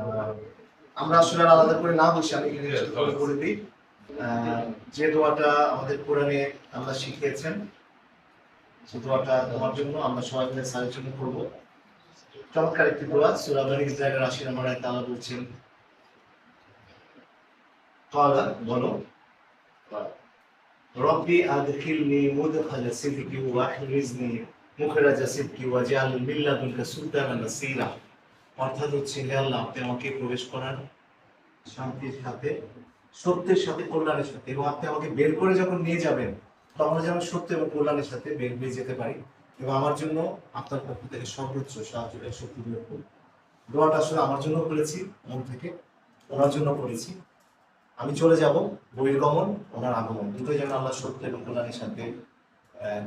আহ, আমরা আসলে আর আলাদা করে না বসে আমি এখানে ছোট করে বলে দিই। যে দোয়াটা আমাদের কোরআনে আল্লাহ শিখিয়েছেন, সেই দোয়াটা তোমার জন্য আমরা সবাই মিলে স্যারের জন্য করবো। চমৎকার একটি দোয়া। সূরা বনী ইসরাঈলের ৮০ নম্বর আয়াতে আল্লাহ বলছেন, ক্বালা বলো, রব্বি আদখিলনি মুদখালা সিদকি ওয়াহরিজনি মুখরাজা সিদকি ওয়াজআল মিন লাদুনকা সুলতানান নাসীরা। অর্থাৎ হচ্ছে, হে আল্লাহ, আপনি আমাকে প্রবেশ করান শান্তির সাথে, সত্যের সাথে, কল্যাণের সাথে, এবং আপনি আমাকে বের করে যখন নিয়ে যাবেন তখন যেন সত্য এবং কল্যাণের সাথে বের হয়ে যেতে পারি, এবং আমার জন্য আপনার পক্ষ থেকে সর্বোচ্চ সাহায্য শক্তি দিয়ে করুন। দোয়াটা আসলে আমার জন্য করেছি, মন থেকে ওনার জন্য করেছি। আমি চলে যাব, বহির্গমন ওনার আগমন দুটোই যেন আল্লাহ সত্য এবং কল্যাণের সাথে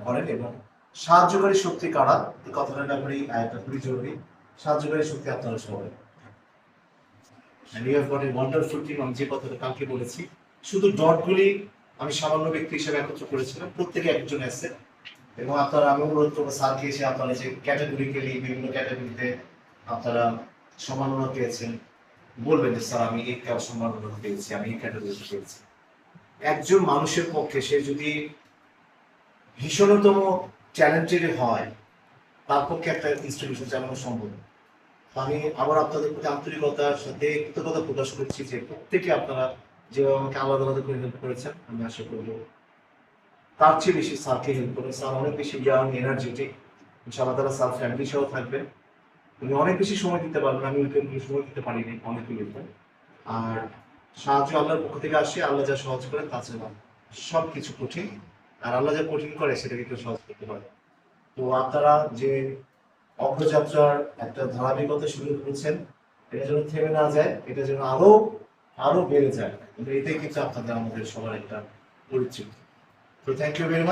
করেন। এবং সাহায্যকারী শক্তি কারা, এই কথাটার ব্যাপারেই আয়াতটা খুবই জরুরি। সাহায্যকারী শক্তি আপনারা সবাই। And you have got a wonderful team। আমি যে কথাটা কালকে বলেছি, শুধু ডটগুলি আমি সামান্য ব্যক্তি হিসেবে একত্র করেছিলাম, প্রত্যেকে একজন আছে। এবং আপনারা, আমি অনুরোধ করবো স্যারকে এসে আপনারা যে ক্যাটাগরিক্যালি বিভিন্ন ক্যাটাগরিতে আপনারা সম্মাননা পেয়েছেন, বলবেন যে স্যার আমি এই সম্মাননা পেয়েছি, আমি এই ক্যাটাগরিতে পেয়েছি। একজন মানুষের পক্ষে সে যদি ভীষণতম ট্যালেন্টেড হয়, তার পক্ষে একটা ইনস্টিটিউশন চালানো সম্ভব। আমি আবার আপনাদের প্রতি আন্তরিকতার সাথে কৃতজ্ঞতা প্রকাশ করছি যে প্রত্যেকে আপনারা যেভাবে আমাকে আলাদা আলাদা করে হেল্প করেছেন। আমি আশা করবো তার চেয়ে বেশি স্যারকে হেল্প করবেন। স্যার অনেক বেশি ইয়াং, এনার্জেটিক। ইনশাআল্লাহ তারা স্যার ফ্যামিলি সহ থাকবেন, উনি অনেক বেশি সময় দিতে পারবেন। আমি ওইখানে সময় দিতে পারিনি অনেকগুলো। আর সাহায্য আল্লাহর পক্ষ থেকে আসে, আল্লাহ যা সহজ করেন তাছাড়া সব কিছু কঠিন, আর আল্লাহ যা কঠিন করে সেটাকে কেউ সহজ করতে পারে। তো আপনারা যে অগ্রযাত্রার একটা ধারাবাহিকতা শুরু করেছেন, এটা যেন থেমে না যায়, এটা যেন আরো আরো বেড়ে যায়, এটাই কিন্তু আপনাদের আমাদের সবার একটা পরিচিত। তো থ্যাংক ইউ ভেরি মাচ।